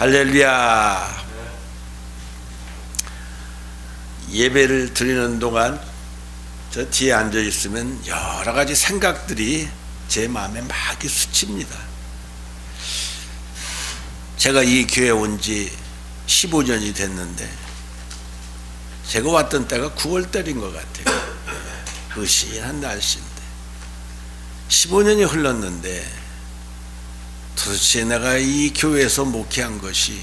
할렐루야. 예배를 드리는 동안 저 뒤에 앉아 있으면 여러 가지 생각들이 제 마음에 막 스칩니다. 제가 이 교회 온 지 15년이 됐는데 제가 왔던 때가 9월달인 것 같아요. 으신한 날씨인데 15년이 흘렀는데 도대체 내가 이 교회에서 목회한 것이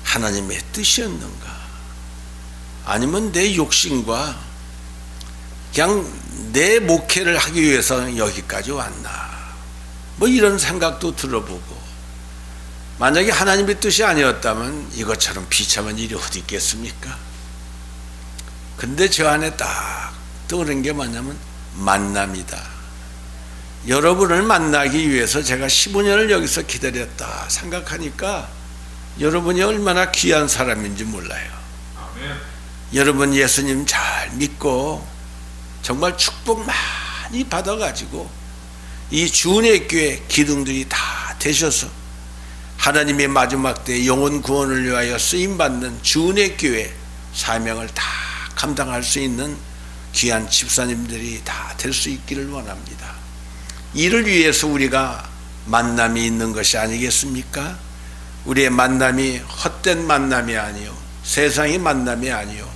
하나님의 뜻이었는가, 아니면 내 욕심과 그냥 내 목회를 하기 위해서 여기까지 왔나, 뭐 이런 생각도 들어보고, 만약에 하나님의 뜻이 아니었다면 이것처럼 비참한 일이 어디 있겠습니까? 근데 저 안에 딱 떠오른 게 뭐냐면 만남이다. 여러분을 만나기 위해서 제가 15년을 여기서 기다렸다 생각하니까 여러분이 얼마나 귀한 사람인지 몰라요. 아멘. 여러분 예수님 잘 믿고 정말 축복 많이 받아가지고 이 주은혜 교회 기둥들이 다 되셔서 하나님의 마지막 때 영혼 구원을 위하여 쓰임받는 주은혜 교회 사명을 다 감당할 수 있는 귀한 집사님들이 다 될 수 있기를 원합니다. 이를 위해서 우리가 만남이 있는 것이 아니겠습니까? 우리의 만남이 헛된 만남이 아니요, 세상의 만남이 아니요,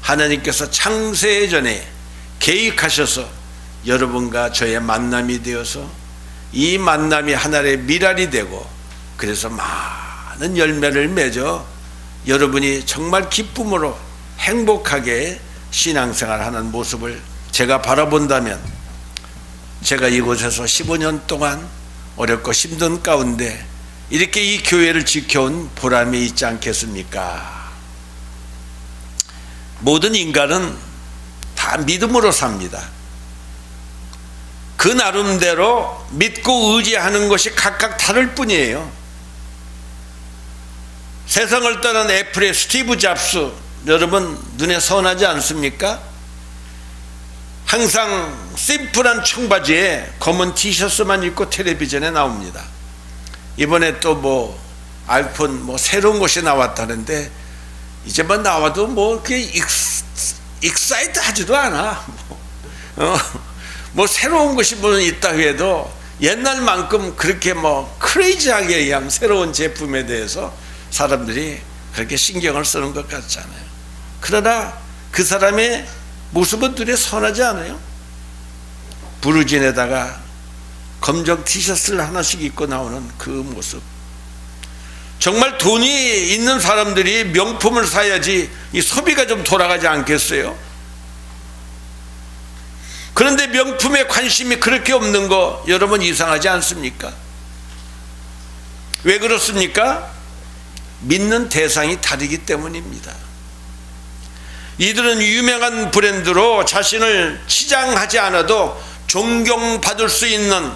하나님께서 창세 전에 계획하셔서 여러분과 저의 만남이 되어서 이 만남이 하나의 미랄이 되고, 그래서 많은 열매를 맺어 여러분이 정말 기쁨으로 행복하게 신앙생활하는 모습을 제가 바라본다면, 제가 이곳에서 15년 동안 어렵고 힘든 가운데 이렇게 이 교회를 지켜온 보람이 있지 않겠습니까? 모든 인간은 다 믿음으로 삽니다. 그 나름대로 믿고 의지하는 것이 각각 다를 뿐이에요. 세상을 떠난 애플의 스티브 잡스, 여러분 눈에 선하지 않습니까? 항상 심플한 청바지에 검은 티셔츠만 입고 텔레비전에 나옵니다. 이번에 또 아이폰 새로운 것이 나왔다는데, 이제 나와도 그게 익사이트 하지도 않아. 새로운 것이 있다 해도 옛날만큼 그렇게 크레이지하게 그냥 새로운 제품에 대해서 사람들이 그렇게 신경을 쓰는 것 같지 않아요. 그러나 그 사람의 모습은 눈에 선하지 않아요. 브루진에다가 검정 티셔츠를 하나씩 입고 나오는 그 모습, 정말 돈이 있는 사람들이 명품을 사야지 이 소비가 좀 돌아가지 않겠어요? 그런데 명품에 관심이 그렇게 없는 거 여러분 이상하지 않습니까? 왜 그렇습니까? 믿는 대상이 다르기 때문입니다. 이들은 유명한 브랜드로 자신을 치장하지 않아도 존경받을 수 있는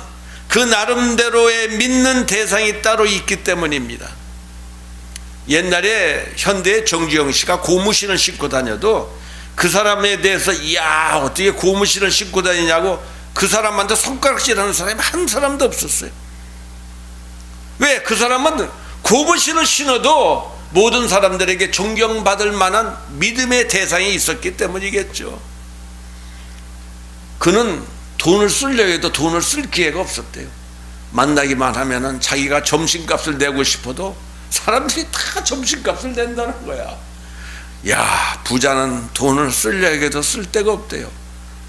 그 나름대로의 믿는 대상이 따로 있기 때문입니다. 옛날에 현대의 정주영 씨가 고무신을 신고 다녀도 그 사람에 대해서 이야 어떻게 고무신을 신고 다니냐고 그 사람한테 손가락질하는 사람이 한 사람도 없었어요. 왜? 그 사람은 고무신을 신어도 모든 사람들에게 존경받을 만한 믿음의 대상이 있었기 때문이겠죠. 그는 돈을 쓰려 해도 돈을 쓸 기회가 없었대요. 만나기만 하면은 자기가 점심값을 내고 싶어도 사람들이 다 점심값을 낸다는 거야. 야, 부자는 돈을 쓰려 해도 쓸 데가 없대요.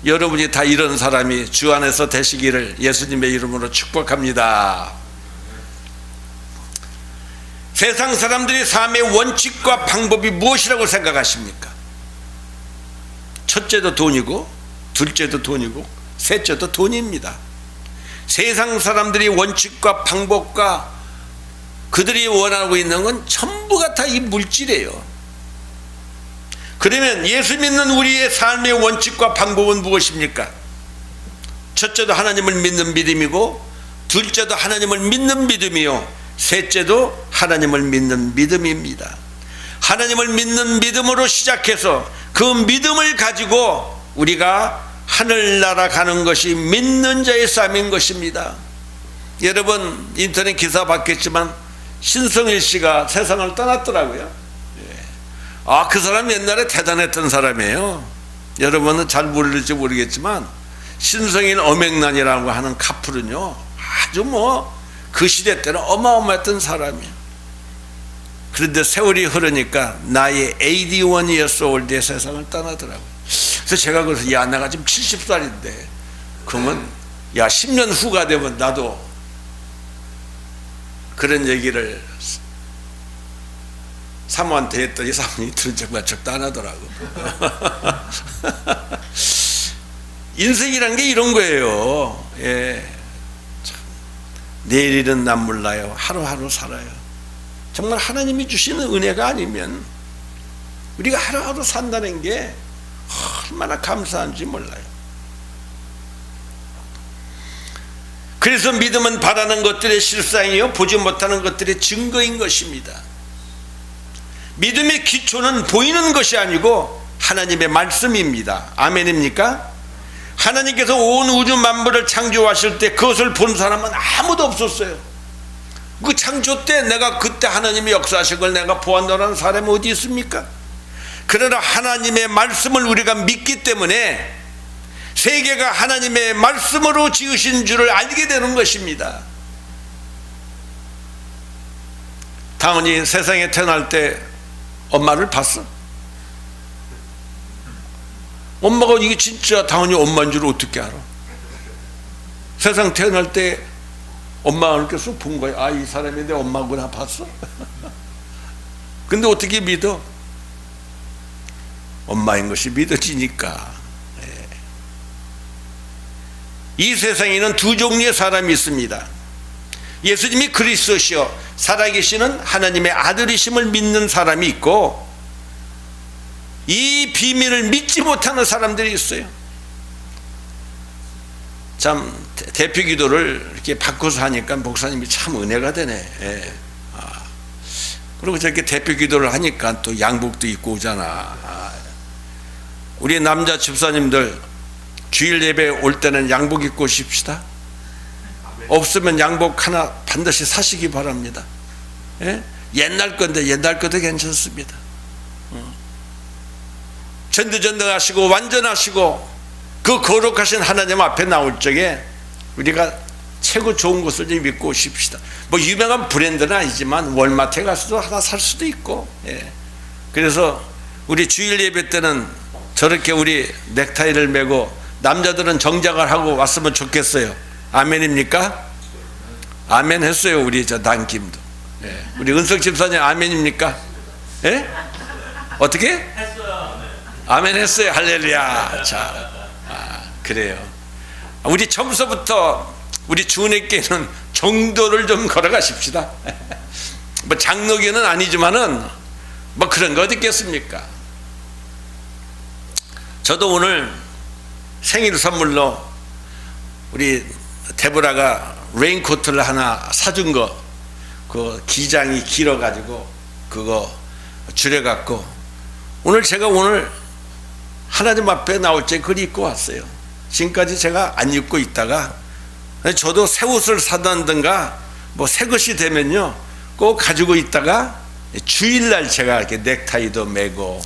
여러분이 다 이런 사람이 주 안에서 되시기를 예수님의 이름으로 축복합니다. 세상 사람들이 삶의 원칙과 방법이 무엇이라고 생각하십니까? 첫째도 돈이고, 둘째도 돈이고, 셋째도 돈입니다. 세상 사람들이 원칙과 방법과 그들이 원하고 있는 건 전부가 다 이 물질이에요. 그러면 예수 믿는 우리의 삶의 원칙과 방법은 무엇입니까? 첫째도 하나님을 믿는 믿음이고, 둘째도 하나님을 믿는 믿음이요, 셋째도 하나님을 믿는 믿음입니다. 하나님을 믿는 믿음으로 시작해서 그 믿음을 가지고 우리가 하늘나라 가는 것이 믿는 자의 삶인 것입니다. 여러분 인터넷 기사 봤겠지만 신성일 씨가 세상을 떠났더라고요. 그 사람 옛날에 대단했던 사람이에요. 여러분은 잘 모를지 모르겠지만 신성일 어맹란이라고 하는 카풀은요, 아주 그 시대 때는 어마어마했던 사람이에요. 그런데 세월이 흐르니까 나이 81 years old에 세상을 떠나더라고요. 그래서 제가 그래서 야, 내가 지금 70살인데 그러면 야, 10년 후가 되면 나도 그런 얘기를 사모한테 했더니 사모님이 들은 척만 척도 안 하더라고. 인생이란 게 이런 거예요. 참, 내일은 난 몰라요. 하루하루 살아요. 정말 하나님이 주시는 은혜가 아니면 우리가 하루하루 산다는 게 얼마나 감사한지 몰라요. 그래서 믿음은 바라는 것들의 실상이요 보지 못하는 것들의 증거인 것입니다. 믿음의 기초는 보이는 것이 아니고 하나님의 말씀입니다. 아멘입니까? 하나님께서 온 우주 만물을 창조하실 때 그것을 본 사람은 아무도 없었어요. 그 창조 때 내가 그때 하나님이 역사하신 걸 내가 보았노라는 사람이 어디 있습니까? 그러나 하나님의 말씀을 우리가 믿기 때문에 세계가 하나님의 말씀으로 지으신 줄을 알게 되는 것입니다. 다은이 세상에 태어날 때 엄마를 봤어? 엄마가 이게 진짜 다은이 엄마인 줄 어떻게 알아? 세상 태어날 때 엄마가 이렇게 쑥 본 거야. 이 사람이 내 엄마구나 봤어? 근데 어떻게 믿어? 엄마인 것이 믿어지니까. 이 세상에는 두 종류의 사람이 있습니다. 예수님이 그리스도시요 살아계시는 하나님의 아들이심을 믿는 사람이 있고, 이 비밀을 믿지 못하는 사람들이 있어요. 참 대표 기도를 이렇게 바꿔서 하니까 목사님이 참 은혜가 되네. 그리고 저렇게 대표 기도를 하니까 또 양복도 입고 오잖아. 우리 남자 집사님들 주일 예배 올 때는 양복 입고 오십시다. 없으면 양복 하나 반드시 사시기 바랍니다. 옛날 건데 옛날 것도 괜찮습니다. 전두전능하시고 완전하시고 그 거룩하신 하나님 앞에 나올 적에 우리가 최고 좋은 것을 좀 입고 오십시다. 유명한 브랜드는 아니지만 월마트에 가서도 하나 살 수도 있고. 그래서 우리 주일 예배 때는 저렇게 우리 넥타이를 메고 남자들은 정장을 하고 왔으면 좋겠어요. 아멘입니까? 아멘 했어요. 우리 저 남김도. 우리 은석 집사님 아멘입니까? 어떻게? 했어요. 아멘 했어요. 할렐루야. 자, 그래요. 우리 처음서부터 우리 주은혜께는 정도를 좀 걸어가십시다. 장로교는 아니지만은 그런 거 어디 있겠습니까? 저도 오늘 생일 선물로 우리 데보라가 레인코트를 하나 사준 거, 그 기장이 길어가지고 그거 줄여갖고 오늘 제가 하나님 앞에 나올 때 그걸 입고 왔어요. 지금까지 제가 안 입고 있다가 저도 새 옷을 사다든가 새 것이 되면요 꼭 가지고 있다가 주일날 제가 이렇게 넥타이도 메고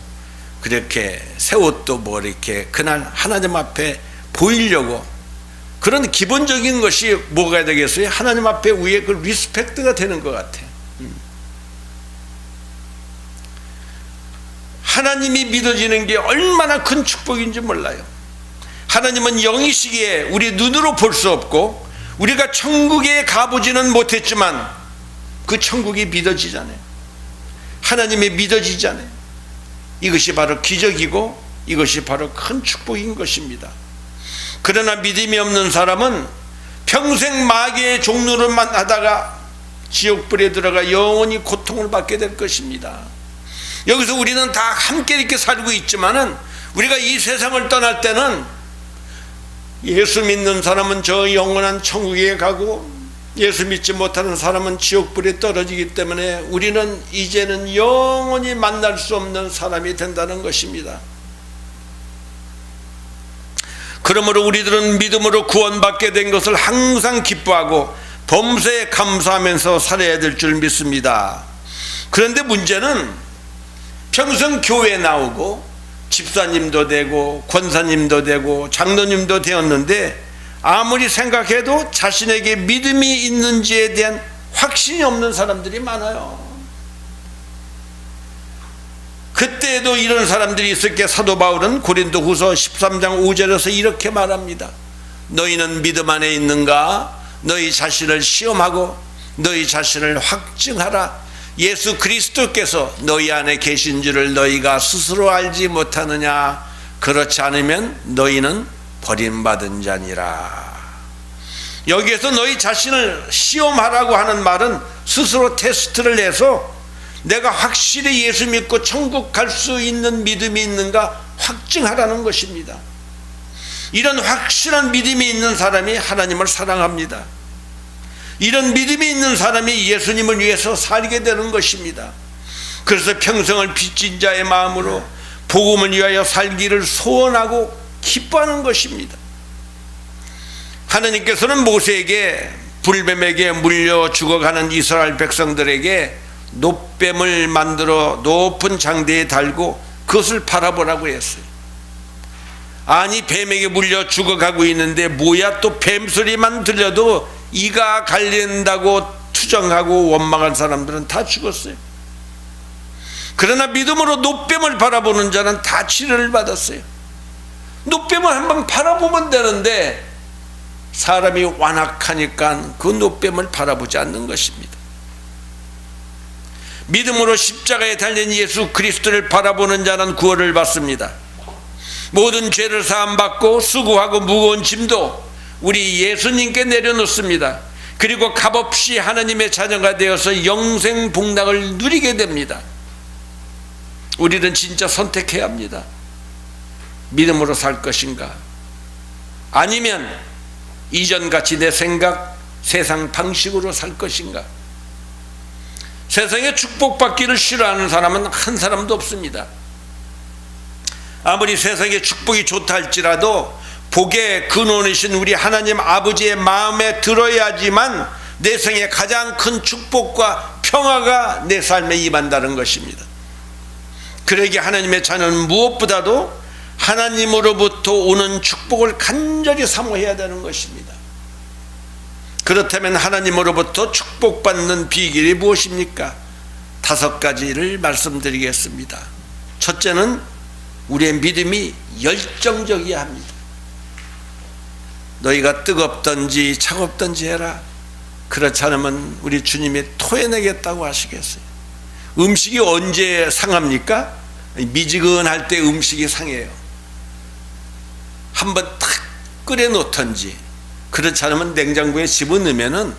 그렇게 새 옷도 이렇게 그날 하나님 앞에 보이려고, 그런 기본적인 것이 뭐가 되겠어요? 하나님 앞에 위에 그 리스펙트가 되는 것 같아. 하나님이 믿어지는 게 얼마나 큰 축복인지 몰라요. 하나님은 영이시기에 우리 눈으로 볼 수 없고 우리가 천국에 가보지는 못했지만 그 천국이 믿어지잖아요. 하나님이 믿어지잖아요. 이것이 바로 기적이고 이것이 바로 큰 축복인 것입니다. 그러나 믿음이 없는 사람은 평생 마귀의 종로를만 하다가 지옥불에 들어가 영원히 고통을 받게 될 것입니다. 여기서 우리는 다 함께 이렇게 살고 있지만은 우리가 이 세상을 떠날 때는 예수 믿는 사람은 저 영원한 천국에 가고 예수 믿지 못하는 사람은 지옥불에 떨어지기 때문에 우리는 이제는 영원히 만날 수 없는 사람이 된다는 것입니다. 그러므로 우리들은 믿음으로 구원받게 된 것을 항상 기뻐하고 범사에 감사하면서 살아야 될 줄 믿습니다. 그런데 문제는 평생 교회 나오고 집사님도 되고 권사님도 되고 장로님도 되었는데 아무리 생각해도 자신에게 믿음이 있는지에 대한 확신이 없는 사람들이 많아요. 그때에도 이런 사람들이 있었기에 사도 바울은 고린도후서 13장 5절에서 이렇게 말합니다. 너희는 믿음 안에 있는가? 너희 자신을 시험하고 너희 자신을 확증하라. 예수 그리스도께서 너희 안에 계신 줄을 너희가 스스로 알지 못하느냐? 그렇지 않으면 너희는 버림받은 자니라. 여기에서 너희 자신을 시험하라고 하는 말은 스스로 테스트를 해서 내가 확실히 예수 믿고 천국 갈 수 있는 믿음이 있는가 확증하라는 것입니다. 이런 확실한 믿음이 있는 사람이 하나님을 사랑합니다. 이런 믿음이 있는 사람이 예수님을 위해서 살게 되는 것입니다. 그래서 평생을 빚진 자의 마음으로 복음을 위하여 살기를 소원하고 기뻐하는 것입니다. 하나님께서는 모세에게 불뱀에게 물려 죽어가는 이스라엘 백성들에게 놋뱀을 만들어 높은 장대에 달고 그것을 바라보라고 했어요. 아니, 뱀에게 물려 죽어가고 있는데 뭐야, 또 뱀 소리만 들려도 이가 갈린다고 투정하고 원망한 사람들은 다 죽었어요. 그러나 믿음으로 놋뱀을 바라보는 자는 다 치료를 받았어요. 놋뱀을 한번 바라보면 되는데 사람이 완악하니까 그 놋뱀을 바라보지 않는 것입니다. 믿음으로 십자가에 달린 예수 그리스도를 바라보는 자는 구원을 받습니다. 모든 죄를 사함받고 수고하고 무거운 짐도 우리 예수님께 내려놓습니다. 그리고 값없이 하나님의 자녀가 되어서 영생 복락을 누리게 됩니다. 우리는 진짜 선택해야 합니다. 믿음으로 살 것인가? 아니면 이전같이 내 생각, 세상 방식으로 살 것인가? 세상에 축복받기를 싫어하는 사람은 한 사람도 없습니다. 아무리 세상에 축복이 좋다 할지라도 복의 근원이신 우리 하나님 아버지의 마음에 들어야지만 내 생에 가장 큰 축복과 평화가 내 삶에 임한다는 것입니다. 그러기에 하나님의 자녀는 무엇보다도 하나님으로부터 오는 축복을 간절히 사모해야 되는 것입니다. 그렇다면 하나님으로부터 축복받는 비결이 무엇입니까? 5가지를 말씀드리겠습니다. 첫째는 우리의 믿음이 열정적이어야 합니다. 너희가 뜨겁든지 차갑든지 해라. 그렇지 않으면 우리 주님이 토해내겠다고 하시겠어요. 음식이 언제 상합니까? 미지근할 때 음식이 상해요. 한번 탁 끓여 놓든지, 그렇지 않으면 냉장고에 집어넣으면은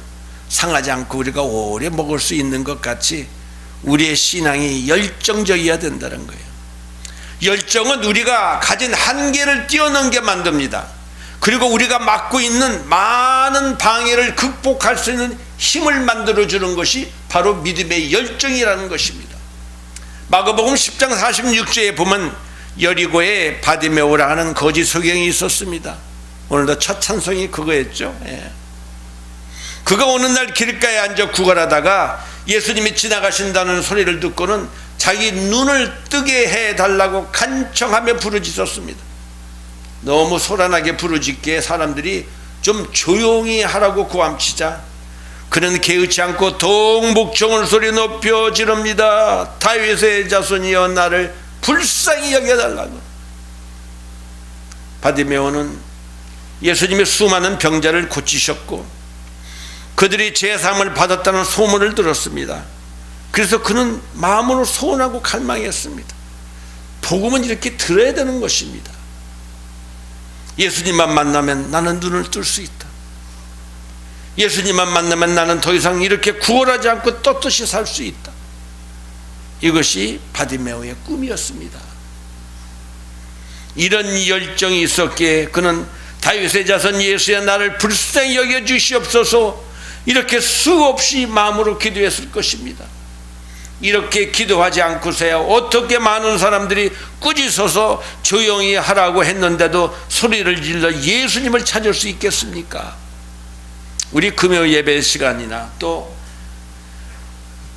상하지 않고 우리가 오래 먹을 수 있는 것 같이 우리의 신앙이 열정적이어야 된다는 거예요. 열정은 우리가 가진 한계를 뛰어넘게 만듭니다. 그리고 우리가 맡고 있는 많은 방해를 극복할 수 있는 힘을 만들어주는 것이 바로 믿음의 열정이라는 것입니다. 마가복음 10장 46절에 보면 여리고에 바디메오라 하는 거지 소경이 있었습니다. 오늘도 첫 찬송이 그거였죠. 그가 어느 날 길가에 앉아 구걸하다가 예수님이 지나가신다는 소리를 듣고는 자기 눈을 뜨게 해달라고 간청하며 부르짖었습니다. 너무 소란하게 부르짖기에 사람들이 좀 조용히 하라고 고함치자 그는 개의치 않고 동복종을 소리 높여 지릅니다. 다윗의 자손이여 나를 불쌍히 여겨달라고. 바디메오는 예수님이 수많은 병자를 고치셨고 그들이 제사함을 받았다는 소문을 들었습니다. 그래서 그는 마음으로 소원하고 갈망했습니다. 복음은 이렇게 들어야 되는 것입니다. 예수님만 만나면 나는 눈을 뜰 수 있다. 예수님만 만나면 나는 더 이상 이렇게 구걸하지 않고 떳떳이 살 수 있다. 이것이 바디메오의 꿈이었습니다. 이런 열정이 있었기에 그는 다윗의 자손 예수여 나를 불쌍히 여겨주시옵소서 이렇게 수없이 마음으로 기도했을 것입니다. 이렇게 기도하지 않고서야 어떻게 많은 사람들이 꾸짖어서 조용히 하라고 했는데도 소리를 질러 예수님을 찾을 수 있겠습니까? 우리 금요 예배 시간이나 또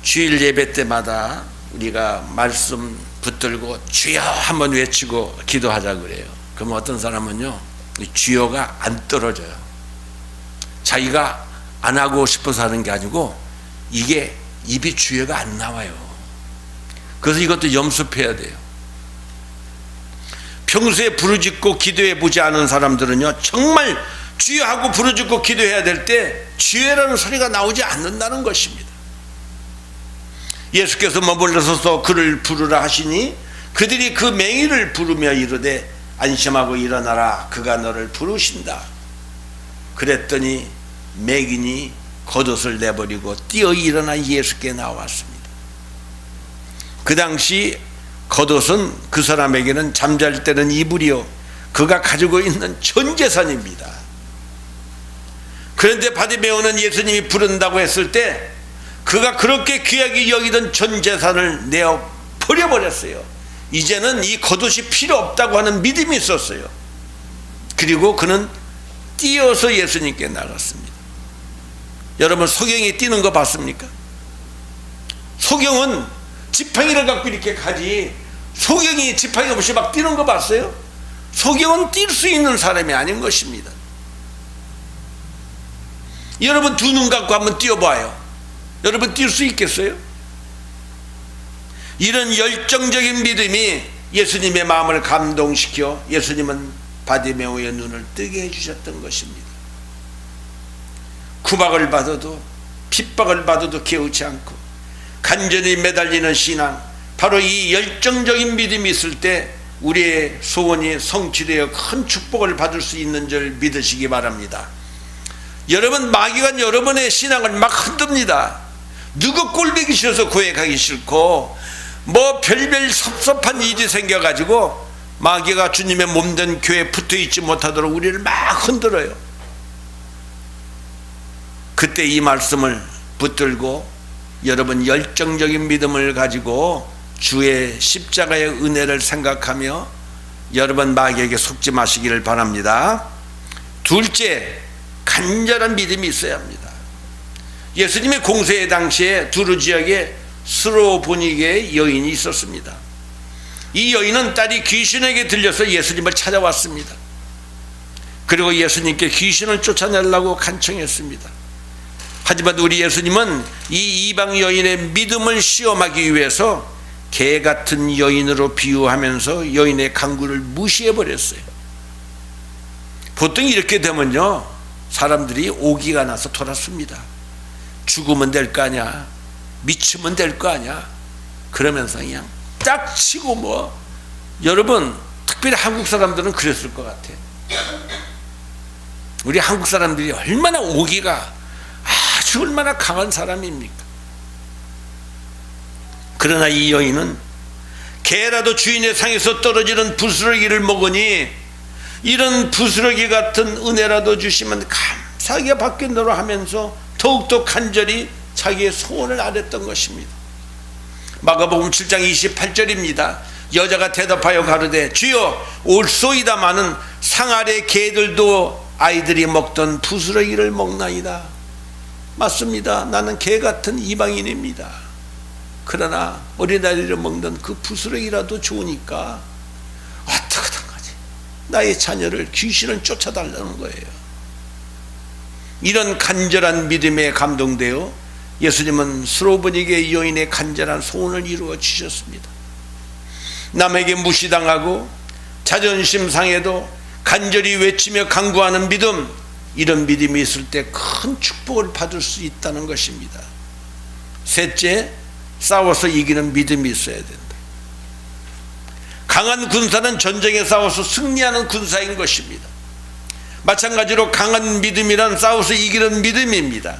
주일 예배 때마다 우리가 말씀 붙들고 주여 한번 외치고 기도하자 그래요. 그럼 어떤 사람은요, 주여가 안 떨어져요. 자기가 안 하고 싶어서 하는 게 아니고 이게 입이 주여가 안 나와요. 그래서 이것도 염습해야 돼요. 평소에 부르짖고 기도해 보지 않은 사람들은요, 정말 주여 하고 부르짖고 기도해야 될 때 주여라는 소리가 나오지 않는다는 것입니다. 예수께서 머물러서서 그를 부르라 하시니 그들이 그 맹인을 부르며 이르되 안심하고 일어나라, 그가 너를 부르신다. 그랬더니 맹인이 겉옷을 내버리고 뛰어 일어나 예수께 나왔습니다. 그 당시 겉옷은 그 사람에게는 잠잘 때는 이불이요, 그가 가지고 있는 전 재산입니다. 그런데 바디메오는 예수님이 부른다고 했을 때 그가 그렇게 귀하게 여기던 전 재산을 내어 버려버렸어요. 이제는 이 겉옷이 필요 없다고 하는 믿음이 있었어요. 그리고 그는 뛰어서 예수님께 나갔습니다. 여러분, 소경이 뛰는 거 봤습니까? 소경은 지팡이를 갖고 이렇게 가지, 소경이 지팡이 없이 막 뛰는 거 봤어요? 소경은 뛸 수 있는 사람이 아닌 것입니다. 여러분, 두 눈 갖고 한번 뛰어봐요. 여러분 뛸 수 있겠어요? 이런 열정적인 믿음이 예수님의 마음을 감동시켜 예수님은 바디메오의 눈을 뜨게 해주셨던 것입니다. 구박을 받아도 핍박을 받아도 개의치 않고 간절히 매달리는 신앙, 바로 이 열정적인 믿음이 있을 때 우리의 소원이 성취되어 큰 축복을 받을 수 있는 줄 믿으시기 바랍니다. 여러분, 마귀가 여러분의 신앙을 막 흔듭니다. 누구 꼴보기 싫어서 교회 가기 싫고 뭐 별별 섭섭한 일이 생겨가지고 마귀가 주님의 몸된 교회에 붙어있지 못하도록 우리를 막 흔들어요. 그때 이 말씀을 붙들고 여러분 열정적인 믿음을 가지고 주의 십자가의 은혜를 생각하며 여러분 마귀에게 속지 마시기를 바랍니다. 둘째, 간절한 믿음이 있어야 합니다. 예수님의 공생의 당시에 두루 지역에 스로보니게의 여인이 있었습니다. 이 여인은 딸이 귀신에게 들려서 예수님을 찾아왔습니다. 그리고 예수님께 귀신을 쫓아내려고 간청했습니다. 하지만 우리 예수님은 이 이방 여인의 믿음을 시험하기 위해서 개 같은 여인으로 비유하면서 여인의 간구를 무시해버렸어요. 보통 이렇게 되면요, 사람들이 오기가 나서 돌았습니다. 죽으면 될 거 아니야, 미치면 될 거 아니야, 그러면서 그냥 딱 치고 뭐, 여러분 특별히 한국 사람들은 그랬을 것 같아. 우리 한국 사람들이 얼마나 오기가 아주 얼마나 강한 사람입니까? 그러나 이 여인은 개라도 주인의 상에서 떨어지는 부스러기를 먹으니 이런 부스러기 같은 은혜라도 주시면 감사하게 받겠노라 하면서 더욱더 간절히 자기의 소원을 아랬던 것입니다. 마가복음 7장 28절입니다. 여자가 대답하여 가로되 주여 올소이다마는 상 아래 개들도 아이들이 먹던 부스러기를 먹나이다. 맞습니다. 나는 개 같은 이방인입니다. 그러나 어린아이를 먹는 그 부스러기라도 좋으니까 어떻게든 가지 나의 자녀를 귀신을 쫓아달라는 거예요. 이런 간절한 믿음에 감동되어 예수님은 스로보니게 여인의 간절한 소원을 이루어 주셨습니다. 남에게 무시당하고 자존심 상해도 간절히 외치며 간구하는 믿음, 이런 믿음이 있을 때 큰 축복을 받을 수 있다는 것입니다. 셋째, 싸워서 이기는 믿음이 있어야 된다. 강한 군사는 전쟁에 싸워서 승리하는 군사인 것입니다. 마찬가지로 강한 믿음이란 싸워서 이기는 믿음입니다.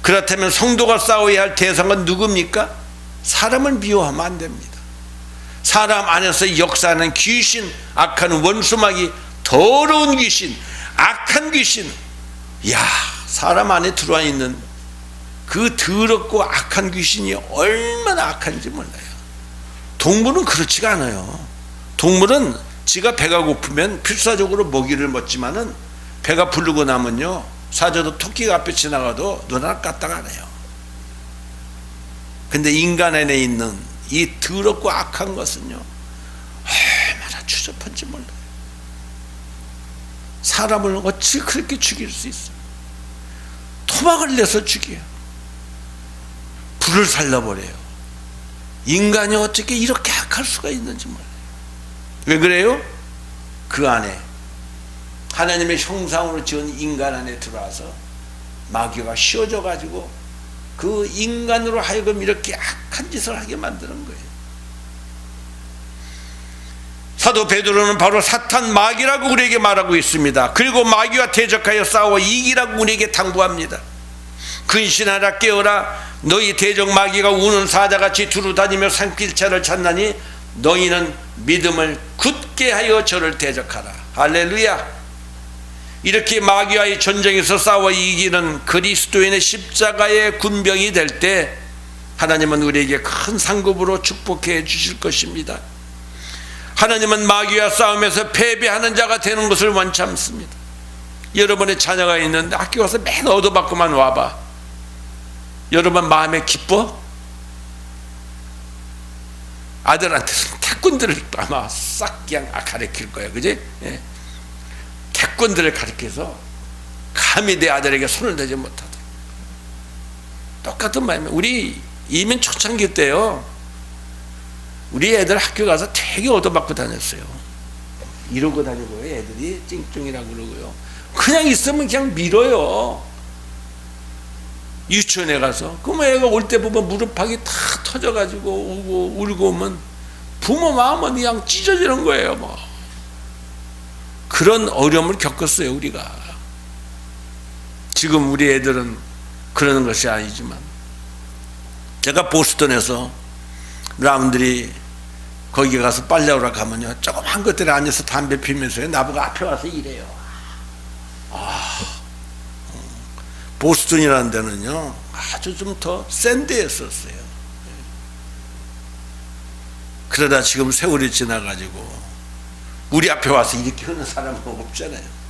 그렇다면 성도가 싸워야 할 대상은 누굽니까? 사람을 미워하면 안 됩니다. 사람 안에서 역사하는 귀신, 악한 원수마귀, 더러운 귀신, 악한 귀신, 사람 안에 들어와 있는 그 더럽고 악한 귀신이 얼마나 악한지 몰라요. 동물은 그렇지가 않아요. 동물은 지가 배가 고프면 필사적으로 먹이를 먹지만은 배가 부르고 나면요 사자도 토끼가 앞에 지나가도 눈 하나 까딱 안 해요. 근데 인간 안에 있는 이 더럽고 악한 것은요, 얼마나 추접한지 몰라요. 사람을 어찌 그렇게 죽일 수 있어요? 토막을 내서 죽여요. 불을 살려버려요. 인간이 어떻게 이렇게 악할 수가 있는지 몰라요. 왜 그래요? 그 안에 하나님의 형상으로 지은 인간 안에 들어와서 마귀가 씌워져 가지고 그 인간으로 하여금 이렇게 악한 짓을 하게 만드는 거예요. 사도 베드로는 바로 사탄 마귀라고 우리에게 말하고 있습니다. 그리고 마귀와 대적하여 싸워 이기라고 우리에게 당부합니다. 근신하라, 깨어라. 너희 대적 마귀가 우는 사자같이 두루 다니며 산길차를 찾나니 너희는 믿음을 굳게 하여 저를 대적하라. 할렐루야. 이렇게 마귀와의 전쟁에서 싸워 이기는 그리스도인의 십자가의 군병이 될 때 하나님은 우리에게 큰 상급으로 축복해 주실 것입니다. 하나님은 마귀와 싸움에서 패배하는 자가 되는 것을 원치 않습니다. 여러분의 자녀가 있는데 학교 가서 맨 얻어맞고만 와봐. 여러분 마음에 기뻐? 아들한테는 태권도를 아마 싹 그냥 가르칠 거예요. 그지? 예. 태권도를 가르쳐서 감히 내 아들에게 손을 대지 못하도록. 똑같은 마음이에요. 우리 이민 초창기 때요, 우리 애들 학교 가서 되게 얻어맞고 다녔어요. 이러고 다니고요. 애들이 찡찡이라고 그러고요. 그냥 있으면 그냥 밀어요. 유치원에 가서. 그러면 애가 올 때 보면 무릎팍이 다 터져가지고 오고 울고 오면 부모 마음은 그냥 찢어지는 거예요. 뭐 그런 어려움을 겪었어요. 우리가. 지금 우리 애들은 그러는 것이 아니지만, 제가 보스턴에서 여러분들이 거기 가서 빨래하러 가면요, 조그만 것들에 앉아서 담배 피면서 나보고 앞에 와서 이래요. 보스턴이라는 데는요 아주 좀 더 센 데였었어요. 그러다 지금 세월이 지나가지고 우리 앞에 와서 이렇게 하는 사람은 없잖아요.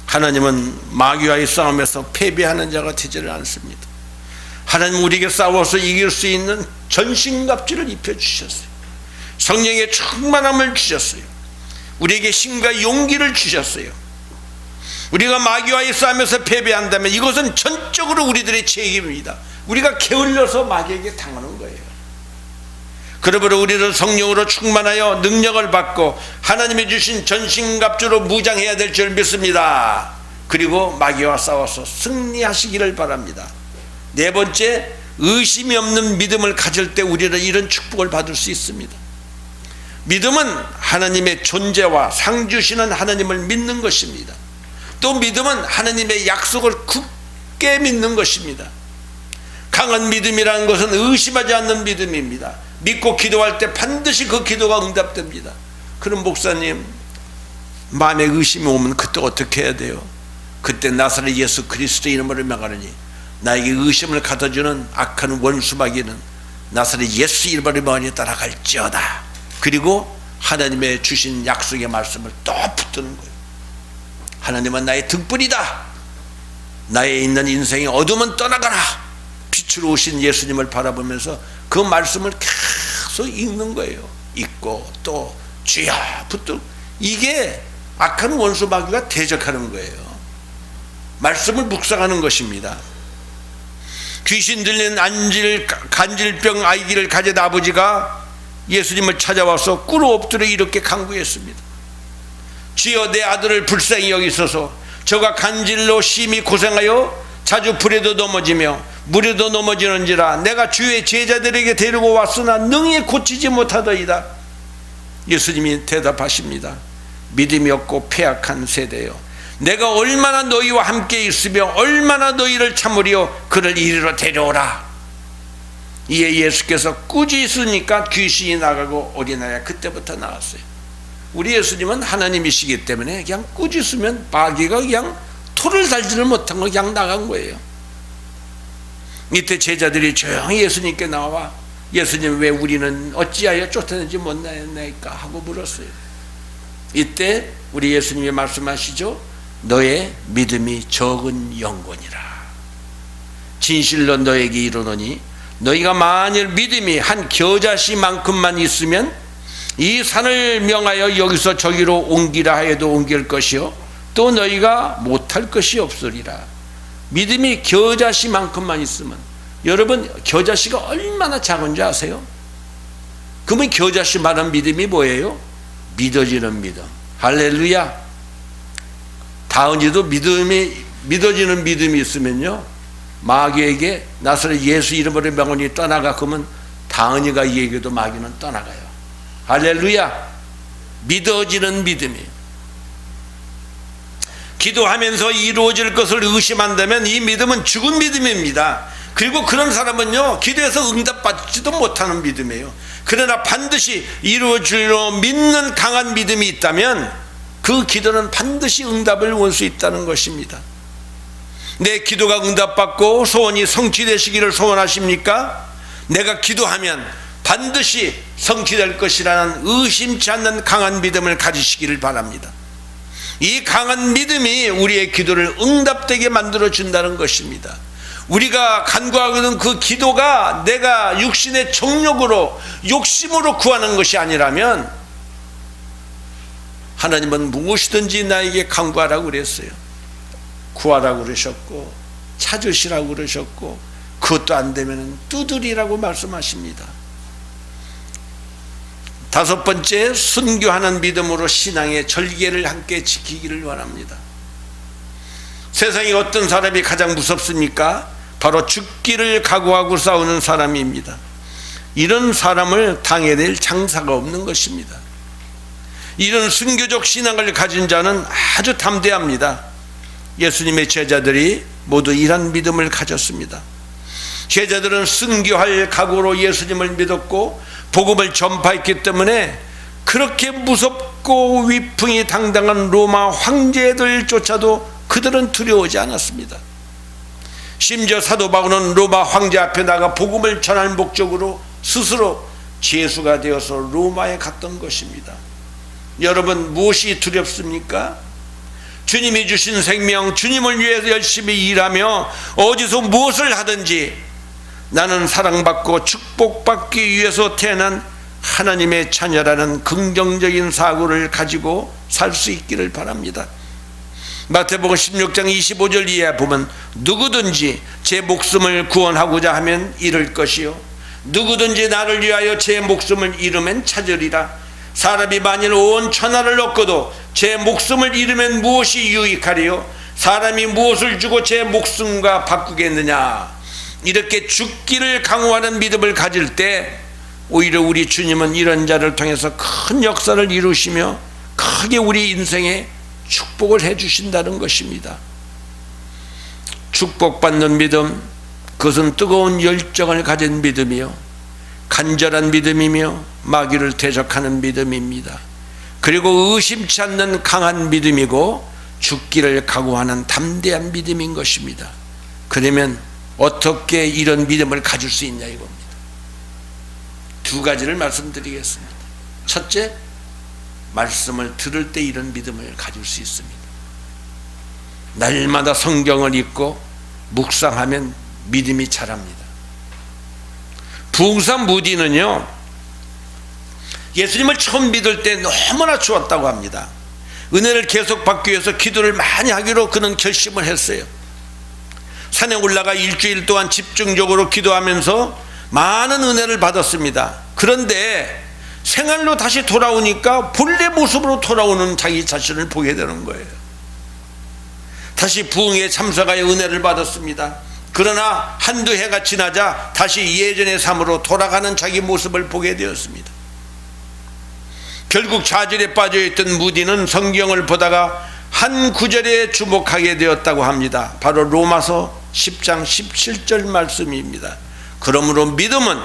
하나님은 마귀와의 싸움에서 패배하는 자가 되지를 않습니다. 하나님 우리에게 싸워서 이길 수 있는 전신갑주를 입혀주셨어요. 성령의 충만함을 주셨어요. 우리에게 힘과 용기를 주셨어요. 우리가 마귀와의 싸움에서 패배한다면 이것은 전적으로 우리들의 책임입니다. 우리가 게을러서 마귀에게 당하는 거예요. 그러므로 우리는 성령으로 충만하여 능력을 받고 하나님이 주신 전신갑주로 무장해야 될 줄 믿습니다. 그리고 마귀와 싸워서 승리하시기를 바랍니다. 네 번째, 의심이 없는 믿음을 가질 때 우리는 이런 축복을 받을 수 있습니다. 믿음은 하나님의 존재와 상 주시는 하나님을 믿는 것입니다. 또 믿음은 하나님의 약속을 굳게 믿는 것입니다. 강한 믿음이라는 것은 의심하지 않는 믿음입니다. 믿고 기도할 때 반드시 그 기도가 응답됩니다. 그럼 목사님, 마음에 의심이 오면 그때 어떻게 해야 돼요? 그때 나사렛 예수 그리스도 이름으로 명하노니 나에게 의심을 가져주는 악한 원수 마귀는 나사렛 예수 이름으로 명하니 따라갈지어다. 그리고 하나님의 주신 약속의 말씀을 또 붙드는 거예요. 하나님은 나의 등불이다. 나에 있는 인생의 어둠은 떠나가라. 빛으로 오신 예수님을 바라보면서 그 말씀을 계속 읽는 거예요. 읽고 또 주여 붙들고. 이게 악한 원수 마귀가 대적하는 거예요. 말씀을 묵상하는 것입니다. 귀신 들린 간질병 아기를 가진 아버지가 예수님을 찾아와서 꿇어 엎드려 이렇게 간구했습니다. 주여, 내 아들을 불쌍히 여기소서. 저가 간질로 심히 고생하여 자주 불에도 넘어지며 물에도 넘어지는지라 내가 주의 제자들에게 데리고 왔으나 능히 고치지 못하더이다. 예수님이 대답하십니다. 믿음이 없고 패악한 세대여, 내가 얼마나 너희와 함께 있으며 얼마나 너희를 참으리요. 그를 이리로 데려오라. 이에 예수께서 꾸짖으니까 귀신이 나가고 어린아이가 그때부터 나왔어요. 우리 예수님은 하나님이시기 때문에 그냥 꾸짖으면 마귀가 그냥 토를 달지를 못한 거 그냥 나간 거예요. 이때 제자들이 조용히 예수님께 나와 예수님, 왜 우리는 어찌하여 쫓아내지 못하였나이까 하고 물었어요. 이때 우리 예수님이 말씀하시죠. 너의 믿음이 적은 영혼이라. 진실로 너에게 이르노니 너희가 만일 믿음이 한 겨자씨만큼만 있으면 이 산을 명하여 여기서 저기로 옮기라 하여도 옮길 것이요 또 너희가 못할 것이 없으리라. 믿음이 겨자씨만큼만 있으면, 여러분 겨자씨가 얼마나 작은 줄 아세요? 그러면 겨자씨만한 믿음이 뭐예요? 믿어지는 믿음. 할렐루야. 다은이도 믿어지는 믿음이 있으면요, 마귀에게 나사렛 예수 이름으로 명하니 떠나가 그러면 다은이가 얘기해도 마귀는 떠나가요. 할렐루야. 믿어지는 믿음이에요. 기도하면서 이루어질 것을 의심한다면 이 믿음은 죽은 믿음입니다. 그리고 그런 사람은요, 기도해서 응답받지도 못하는 믿음이에요. 그러나 반드시 이루어지려 믿는 강한 믿음이 있다면 그 기도는 반드시 응답을 올 수 있다는 것입니다. 내 기도가 응답받고 소원이 성취되시기를 소원하십니까? 내가 기도하면 반드시 성취될 것이라는 의심치 않는 강한 믿음을 가지시기를 바랍니다. 이 강한 믿음이 우리의 기도를 응답되게 만들어 준다는 것입니다. 우리가 간구하거든 그 기도가 내가 육신의 정욕으로 욕심으로 구하는 것이 아니라면 하나님은 무엇이든지 나에게 간구하라고 그랬어요. 구하라고 그러셨고 찾으시라고 그러셨고 그것도 안 되면 두드리라고 말씀하십니다. 다섯 번째, 순교하는 믿음으로 신앙의 절개를 함께 지키기를 원합니다. 세상에 어떤 사람이 가장 무섭습니까? 바로 죽기를 각오하고 싸우는 사람입니다. 이런 사람을 당해낼 장사가 없는 것입니다. 이런 순교적 신앙을 가진 자는 아주 담대합니다. 예수님의 제자들이 모두 이런 믿음을 가졌습니다. 제자들은 순교할 각오로 예수님을 믿었고 복음을 전파했기 때문에 그렇게 무섭고 위풍이 당당한 로마 황제들조차도 그들은 두려워하지 않았습니다. 심지어 사도 바울은 로마 황제 앞에 나가 복음을 전할 목적으로 스스로 죄수가 되어서 로마에 갔던 것입니다. 여러분, 무엇이 두렵습니까? 주님이 주신 생명, 주님을 위해서 열심히 일하며 어디서 무엇을 하든지 나는 사랑받고 축복받기 위해서 태어난 하나님의 자녀라는 긍정적인 사고를 가지고 살 수 있기를 바랍니다. 마태복음 16장 25절 이하에 보면 누구든지 제 목숨을 구원하고자 하면 잃을 것이요 누구든지 나를 위하여 제 목숨을 잃으면 찾으리라. 사람이 만일 온 천하를 얻고도 제 목숨을 잃으면 무엇이 유익하리요? 사람이 무엇을 주고 제 목숨과 바꾸겠느냐? 이렇게 죽기를 강요하는 믿음을 가질 때 오히려 우리 주님은 이런 자를 통해서 큰 역사를 이루시며 크게 우리 인생에 축복을 해 주신다는 것입니다. 축복받는 믿음, 그것은 뜨거운 열정을 가진 믿음이요 간절한 믿음이며 마귀를 대적하는 믿음입니다. 그리고 의심치 않는 강한 믿음이고 죽기를 각오하는 담대한 믿음인 것입니다. 그러면 어떻게 이런 믿음을 가질 수 있냐 이겁니다. 두 가지를 말씀드리겠습니다. 첫째, 말씀을 들을 때 이런 믿음을 가질 수 있습니다. 날마다 성경을 읽고 묵상하면 믿음이 자랍니다. 부흥사 무디는요, 예수님을 처음 믿을 때 너무나 좋았다고 합니다. 은혜를 계속 받기 위해서 기도를 많이 하기로 그는 결심을 했어요. 산에 올라가 일주일 동안 집중적으로 기도하면서 많은 은혜를 받았습니다. 그런데 생활로 다시 돌아오니까 본래 모습으로 돌아오는 자기 자신을 보게 되는 거예요. 다시 부흥에 참석하여 은혜를 받았습니다. 그러나 한두 해가 지나자 다시 예전의 삶으로 돌아가는 자기 모습을 보게 되었습니다. 결국 좌절에 빠져있던 무디는 성경을 보다가 한 구절에 주목하게 되었다고 합니다. 바로 로마서 10장 17절 말씀입니다. 그러므로 믿음은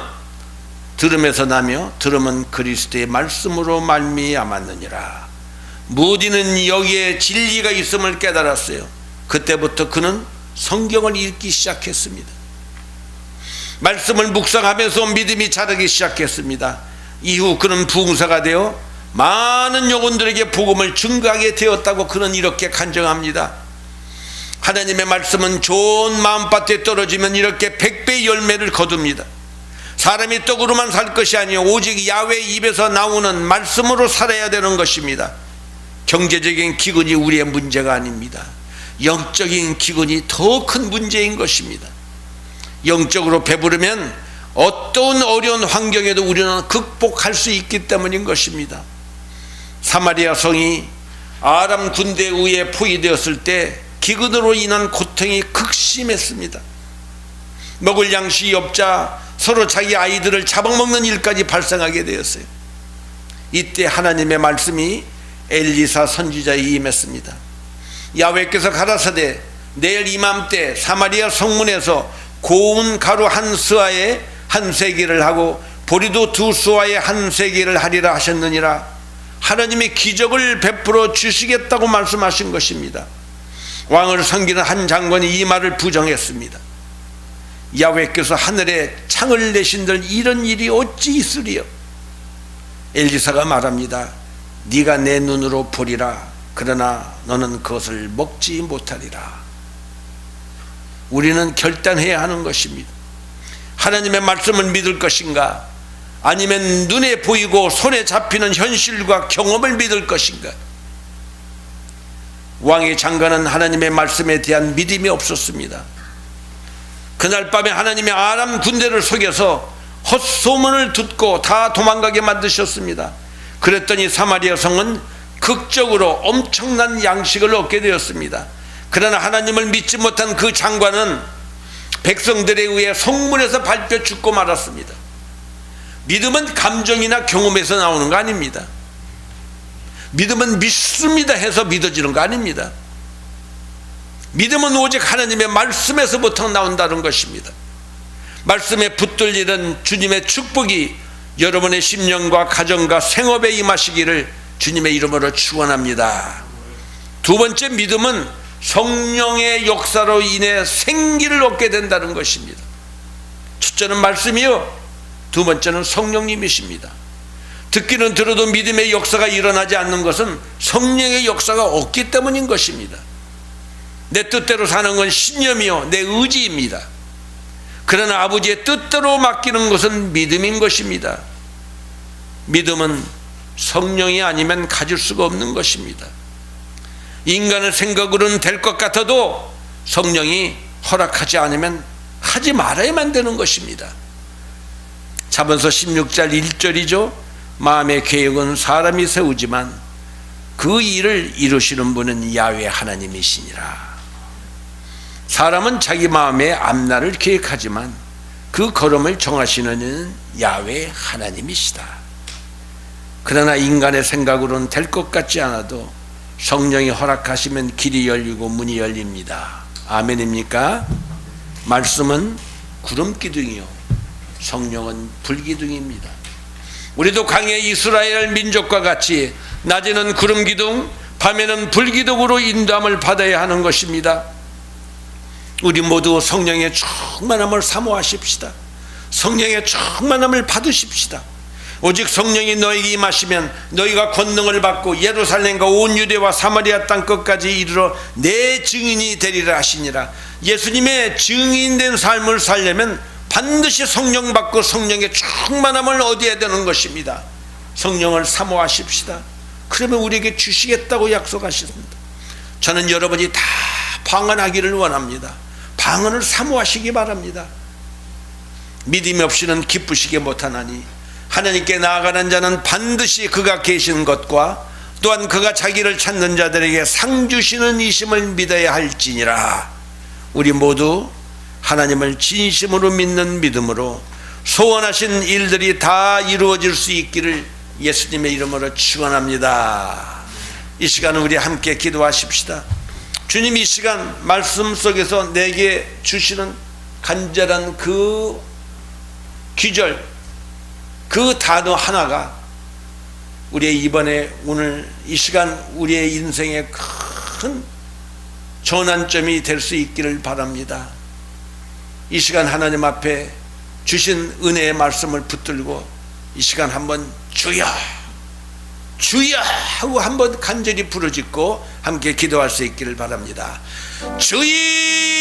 들음에서 나며 들음은 그리스도의 말씀으로 말미암았느니라. 무디는 여기에 진리가 있음을 깨달았어요. 그때부터 그는 성경을 읽기 시작했습니다. 말씀을 묵상하면서 믿음이 자라기 시작했습니다. 이후 그는 부흥사가 되어 많은 영혼들에게 복음을 증거하게 되었다고 그는 이렇게 간증합니다. 하나님의 말씀은 좋은 마음밭에 떨어지면 이렇게 100배의 열매를 거둡니다. 사람이 떡으로만 살 것이 아니요 오직 야훼 입에서 나오는 말씀으로 살아야 되는 것입니다. 경제적인 기근이 우리의 문제가 아닙니다. 영적인 기근이 더 큰 문제인 것입니다. 영적으로 배부르면 어떤 어려운 환경에도 우리는 극복할 수 있기 때문인 것입니다. 사마리아 성이 아람 군대에 의해 포위되었을 때 기근으로 인한 고통이 극심했습니다. 먹을 양식이 없자 서로 자기 아이들을 잡아먹는 일까지 발생하게 되었어요. 이때 하나님의 말씀이 엘리사 선지자에 임했습니다. 야훼께서 가라사대 내일 이맘때 사마리아 성문에서 고운 가루 한 스와에 한 세기를 하고 보리도 2스와에 한 세기를 하리라 하셨느니라. 하나님의 기적을 베풀어 주시겠다고 말씀하신 것입니다. 왕을 섬기는 한 장관이 이 말을 부정했습니다. 야훼께서 하늘에 창을 내신들 이런 일이 어찌 있으리요? 엘리사가 말합니다. 네가 내 눈으로 보리라. 그러나 너는 그것을 먹지 못하리라. 우리는 결단해야 하는 것입니다. 하나님의 말씀을 믿을 것인가? 아니면 눈에 보이고 손에 잡히는 현실과 경험을 믿을 것인가? 왕의 장관은 하나님의 말씀에 대한 믿음이 없었습니다. 그날 밤에 하나님의 아람 군대를 속여서 헛소문을 듣고 다 도망가게 만드셨습니다. 그랬더니 사마리아 성은 극적으로 엄청난 양식을 얻게 되었습니다. 그러나 하나님을 믿지 못한 그 장관은 백성들에 의해 성문에서 밟혀 죽고 말았습니다. 믿음은 감정이나 경험에서 나오는 거 아닙니다. 믿음은 믿습니다 해서 믿어지는 거 아닙니다. 믿음은 오직 하나님의 말씀에서부터 나온다는 것입니다. 말씀에 붙들리는 주님의 축복이 여러분의 심령과 가정과 생업에 임하시기를 주님의 이름으로 축원합니다. 두 번째, 믿음은 성령의 역사로 인해 생기를 얻게 된다는 것입니다. 첫째는 말씀이요, 두 번째는 성령님이십니다. 듣기는 들어도 믿음의 역사가 일어나지 않는 것은 성령의 역사가 없기 때문인 것입니다. 내 뜻대로 사는 건 신념이요 내 의지입니다. 그러나 아버지의 뜻대로 맡기는 것은 믿음인 것입니다. 믿음은 성령이 아니면 가질 수가 없는 것입니다. 인간의 생각으로는 될 것 같아도 성령이 허락하지 않으면 하지 말아야만 되는 것입니다. 잠언서 16장 1절이죠. 마음의 계획은 사람이 세우지만 그 일을 이루시는 분은 야훼 하나님이시니라. 사람은 자기 마음의 앞날을 계획하지만 그 걸음을 정하시는 이는 야훼 하나님이시다. 그러나 인간의 생각으로는 될 것 같지 않아도 성령이 허락하시면 길이 열리고 문이 열립니다. 아멘입니까? 말씀은 구름기둥이요 성령은 불기둥입니다. 우리도 광야 이스라엘 민족과 같이 낮에는 구름기둥, 밤에는 불기둥으로 인도함을 받아야 하는 것입니다. 우리 모두 성령의 충만함을 사모하십시다. 성령의 충만함을 받으십시다. 오직 성령이 너에게 임하시면 너희가 권능을 받고 예루살렘과 온 유대와 사마리아 땅 끝까지 이르러 내 증인이 되리라 하시니라. 예수님의 증인된 삶을 살려면 반드시 성령 받고 성령의 충만함을 얻어야 되는 것입니다. 성령을 사모하십시다. 그러면 우리에게 주시겠다고 약속하셨습니다. 저는 여러분이 다 방언하기를 원합니다. 방언을 사모하시기 바랍니다. 믿음이 없이는 기쁘시게 못하나니 하나님께 나아가는 자는 반드시 그가 계시는 것과 또한 그가 자기를 찾는 자들에게 상 주시는 이심을 믿어야 할지니라. 우리 모두 하나님을 진심으로 믿는 믿음으로 소원하신 일들이 다 이루어질 수 있기를 예수님의 이름으로 축원합니다. 이 시간 우리 함께 기도하십시다. 주님, 이 시간 말씀 속에서 내게 주시는 간절한 그 기절, 그 단어 하나가 우리의 이번에 오늘 이 시간 우리의 인생의 큰 전환점이 될 수 있기를 바랍니다. 이 시간 하나님 앞에 주신 은혜의 말씀을 붙들고 이 시간 한번 주여 주여 하고 한번 간절히 부르짖고 함께 기도할 수 있기를 바랍니다. 주여